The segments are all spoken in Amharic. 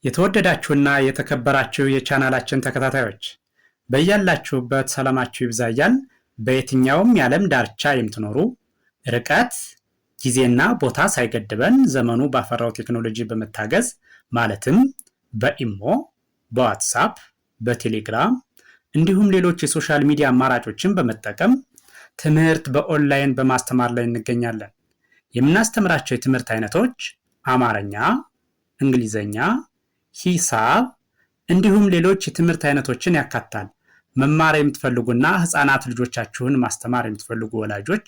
የተወደዳችሁና የተከበራችሁ የቻናላችን ተከታታዮች በያላችሁበት ሰላማችሁ ይብዛ እያልን በየትኛውም የዓለም ዳርቻ የምትኖሩ ርቀት ጊዜና ቦታ ሳይገድበን ዘመኑ ባፈራው ቴክኖሎጂ በመታገዝ ማለትም በኢሞ፣ በዋትስአፕ፣ በቴሌግራም እንዲሁም ሌሎች የሶሻል ሚዲያ አማራጮችን በመጠቀም ትምህርት በኦንላይን በማስተማር ላይ እንገኛለን። የምናስተምራቸው የትምህርት አይነቶች አማርኛ፣ እንግሊዘኛ፣ ሂሳብ እንዲሁም ሌሎች የትምህርት አይነቶችን ያካትታል። መማር የምትፈልጉና ህፃናት ልጆቻችሁን ማስተማር የምትፈልጉ ወላጆች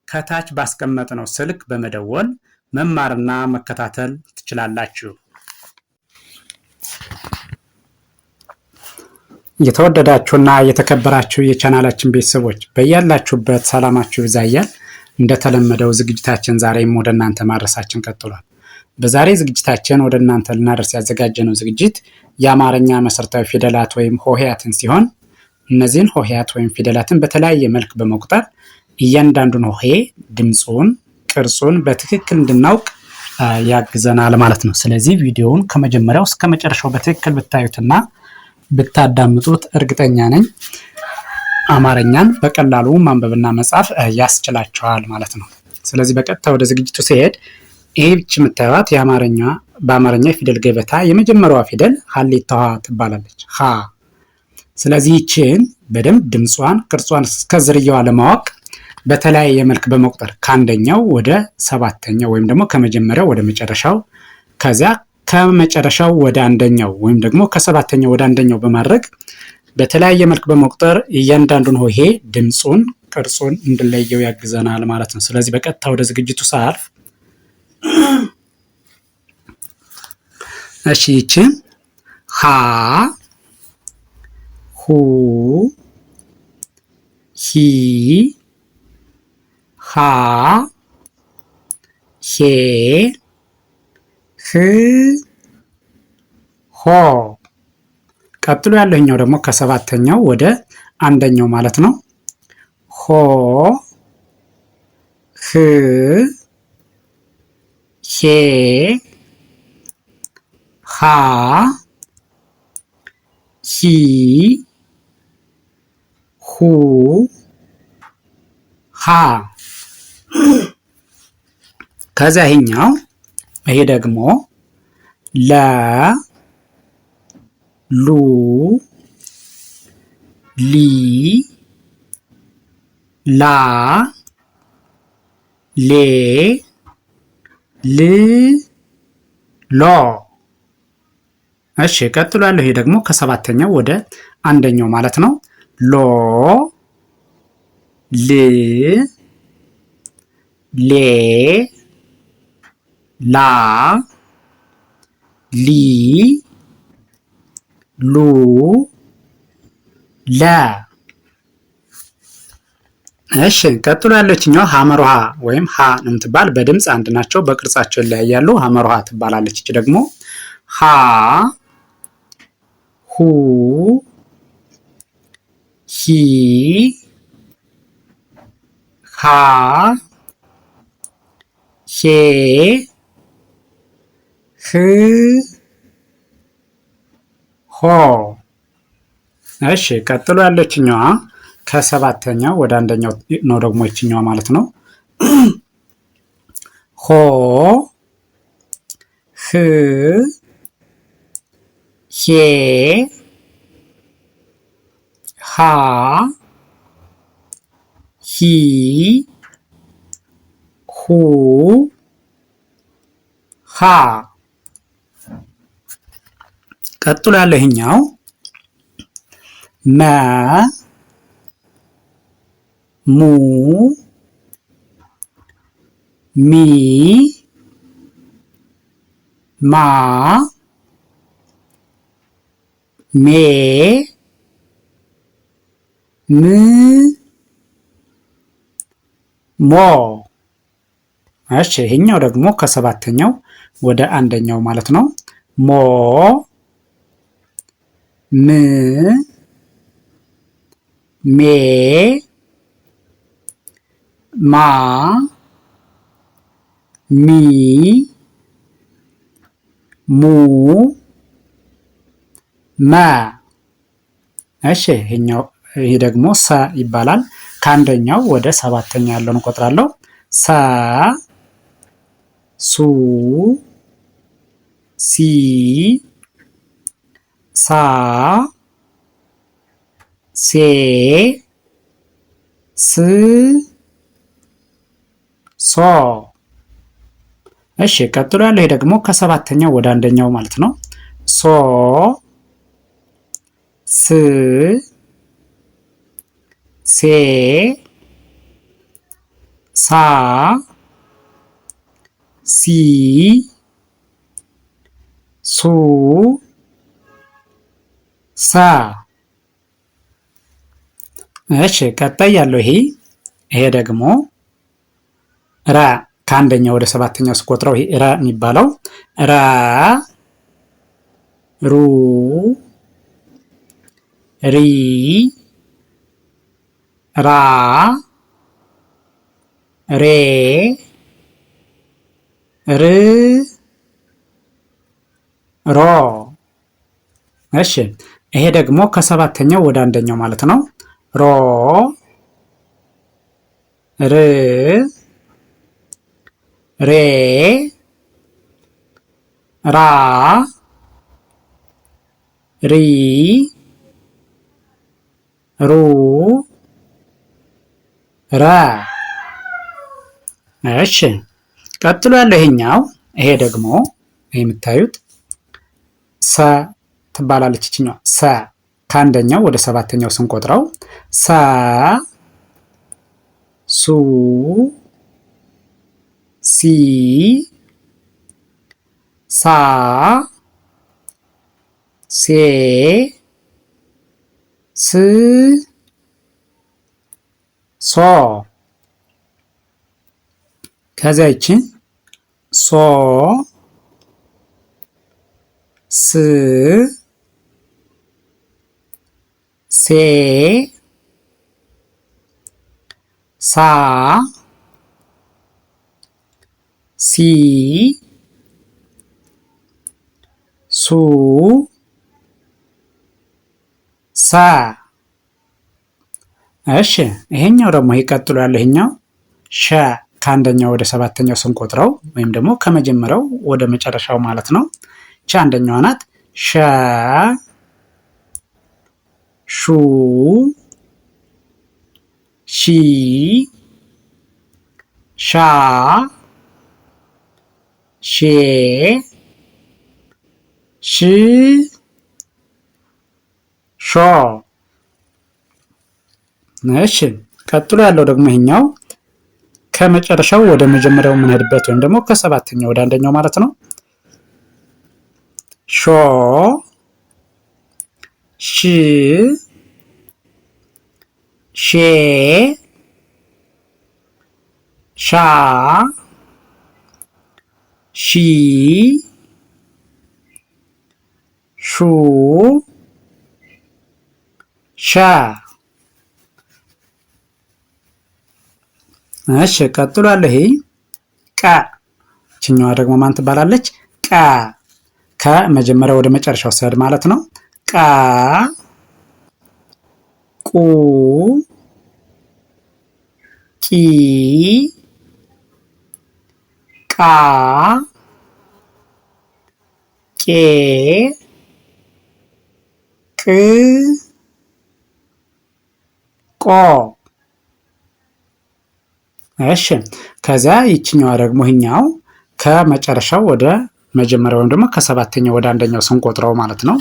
ከታች ባስቀመጥነው ስልክ በመደወል መማርና መከታተል ትችላላችሁ። የተወደዳችሁና የተከበራችሁ የቻናላችን ቤተሰቦች በያላችሁበት ሰላማችሁ ይብዛ እያልን እንደተለመደው ዝግጅታችን ዛሬም ወደ እናንተ ማድረሳችን ቀጥሏል። በዛሬ ዝግጅታችን ወደ እናንተ ልናደርስ ያዘጋጀነው ዝግጅት የአማርኛ መሰረታዊ ፊደላት ወይም ሆሄያትን ሲሆን እነዚህን ሆሄያት ወይም ፊደላትን በተለያየ መልክ በመቁጠር እያንዳንዱን ሆሄ ድምፁን፣ ቅርጹን በትክክል እንድናውቅ ያግዘናል ማለት ነው። ስለዚህ ቪዲዮውን ከመጀመሪያው እስከ መጨረሻው በትክክል ብታዩትና ብታዳምጡት እርግጠኛ ነኝ አማርኛን በቀላሉ ማንበብና መጻፍ ያስችላችኋል ማለት ነው። ስለዚህ በቀጥታ ወደ ዝግጅቱ ሲሄድ ይሄ ብቻ የምታዩት በአማርኛ ፊደል ገበታ የመጀመሪያዋ ፊደል ሀሌታ ትባላለች፣ ሀ። ስለዚህ ይችን በደንብ ድምጿን፣ ቅርጿን እስከ ዝርያዋ ለማወቅ በተለያየ መልክ በመቁጠር ከአንደኛው ወደ ሰባተኛው ወይም ደግሞ ከመጀመሪያው ወደ መጨረሻው ከዚያ ከመጨረሻው ወደ አንደኛው ወይም ደግሞ ከሰባተኛው ወደ አንደኛው በማድረግ በተለያየ መልክ በመቁጠር እያንዳንዱን ሆሄ ድምፁን፣ ቅርጹን እንድለየው ያግዘናል ማለት ነው። ስለዚህ በቀጥታ ወደ ዝግጅቱ ሳልፍ እሺ ይችን ሀ፣ ሁ፣ ሂ፣ ሃ፣ ሄ፣ ህ፣ ሆ። ቀጥሎ ያለኛው ደግሞ ከሰባተኛው ወደ አንደኛው ማለት ነው። ሆ፣ ህ፣ ሄ፣ ሃ፣ ሂ፣ ሁ፣ ሃ። ከዚያ ይሄ ደግሞ ለ፣ ሉ፣ ሊ፣ ላ፣ ሌ፣ ል፣ ሎ። እሺ ቀጥሎ ያለው ይሄ ደግሞ ከሰባተኛው ወደ አንደኛው ማለት ነው። ሎ፣ ል፣ ሌ፣ ላ፣ ሊ፣ ሉ፣ ለ። እሺ ቀጥሎ ያለችኛው ሐመርሃ ወይም ሀ ነው የምትባል። በድምፅ አንድ ናቸው፣ በቅርጻቸው ይለያያሉ። ሐመርሃ ትባላለች። እቺ ደግሞ ሀ፣ ሁ፣ ሂ፣ ሃ፣ ሄ፣ ህ፣ ሆ። እሺ ቀጥሎ ያለችኛዋ ከሰባተኛው ወደ አንደኛው ነው ደግሞ ይችኛዋ ማለት ነው። ሆ፣ ህ፣ ሄ፣ ሃ፣ ሂ፣ ሁ፣ ሃ። ቀጥሎ ያለው ይሄኛው መ፣ ሙ፣ ሚ፣ ማ፣ ሜ፣ ም፣ ሞ። እሺ ይሄኛው ደግሞ ከሰባተኛው ወደ አንደኛው ማለት ነው። ሞ፣ ም፣ ሜ፣ ማ፣ ሚ፣ ሙ፣ መ። እሺ ይሄ ደግሞ ሰ ይባላል። ከአንደኛው ወደ ሰባተኛ ያለውን እንቆጥራለሁ። ሰ ሱ ሲ ሳ ሴ ስ ሶ። እሺ ቀጥሎ ያለው ይሄ ደግሞ ከሰባተኛው ወደ አንደኛው ማለት ነው። ሶ ስ ሴ ሳ ሲ ሱ ሳ። እሺ ቀጣይ ያለው ይሄ ደግሞ ረ። ከአንደኛው ወደ ሰባተኛው ስቆጥረው ይሄ ረ የሚባለው ረ ሩ ሪ ራ ሬ ር ሮ። እሺ ይሄ ደግሞ ከሰባተኛው ወደ አንደኛው ማለት ነው። ሮ ር ሬ ራ ሪ ሩ ረ። እሺ ቀጥሎ ያለው ይሄ ደግሞ የምታዩት ሰ ትባላለች። ይችኛው ሰ ከአንደኛው ወደ ሰባተኛው ስንቆጥረው ሰ ሱ ሲ ሳ ሴ ስ ሶ። ከዚያ ይችን ሶ ስ ሴ ሳ ሲ ሱ ሳ። እሺ ይሄኛው ደግሞ ቀጥሎ ያለው ሸ ከአንደኛው ወደ ሰባተኛው ስንቆጥረው ወይም ደግሞ ከመጀመሪያው ወደ መጨረሻው ማለት ነው። ሸ አንደኛዋ ናት። ሸ ሹ ሺ ሻ ሼ ሽ ሾ። እሺ ቀጥሎ ያለው ደግሞ ከመጨረሻው ወደ መጀመሪያው የምንሄድበት ወይም ደግሞ ከሰባተኛው ወደ አንደኛው ማለት ነው። ሾ ሽ ሼ ሻ ሺ ሹ ሻ። እሺ ቀጥሎ ያለው ቀ። ይችኛዋ ደግሞ ማን ትባላለች? ቀ ከመጀመሪያ ወደ መጨረሻው ሰድ ማለት ነው። ቀ ቁ ቂ ቃ ቄ ቅ ቆ። እሺ ከዚያ ይችኛዋ ደግሞ ከመጨረሻው ወደ መጀመሪያው ወይም ደግሞ ከሰባተኛው ወደ አንደኛው ስንቆጥረው ማለት ነው።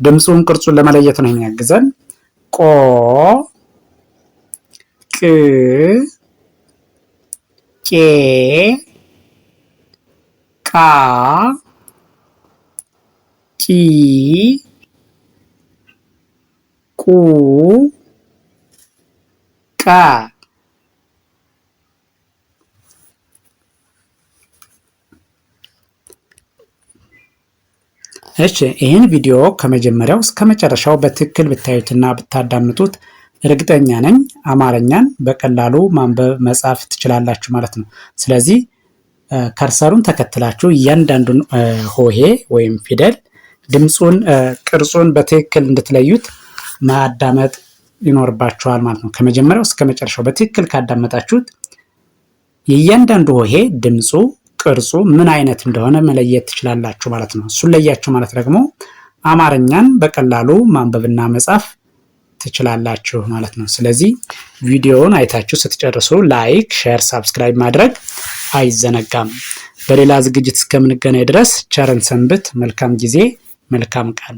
ድምፁን ቅርጹን ለመለየት ነው የሚያግዘን። ቆ ቅ ቄ ቃ ቂ ቁ ቀ። እሺ ይህን ቪዲዮ ከመጀመሪያው እስከ መጨረሻው በትክክል ብታዩትና ብታዳምጡት እርግጠኛ ነኝ አማርኛን በቀላሉ ማንበብ መጻፍ ትችላላችሁ ማለት ነው። ስለዚህ ከርሰሩን ተከትላችሁ እያንዳንዱን ሆሄ ወይም ፊደል ድምፁን ቅርጹን በትክክል እንድትለዩት ማዳመጥ ይኖርባችኋል ማለት ነው። ከመጀመሪያው እስከ መጨረሻው በትክክል ካዳመጣችሁት የእያንዳንዱ ሆሄ ድምፁ ቅርጹ ምን አይነት እንደሆነ መለየት ትችላላችሁ ማለት ነው። እሱን ለያችሁ ማለት ደግሞ አማርኛን በቀላሉ ማንበብና መጻፍ ትችላላችሁ ማለት ነው። ስለዚህ ቪዲዮውን አይታችሁ ስትጨርሱ ላይክ፣ ሼር፣ ሳብስክራይብ ማድረግ አይዘነጋም። በሌላ ዝግጅት እስከምንገናኝ ድረስ ቸርን ሰንብት። መልካም ጊዜ፣ መልካም ቀን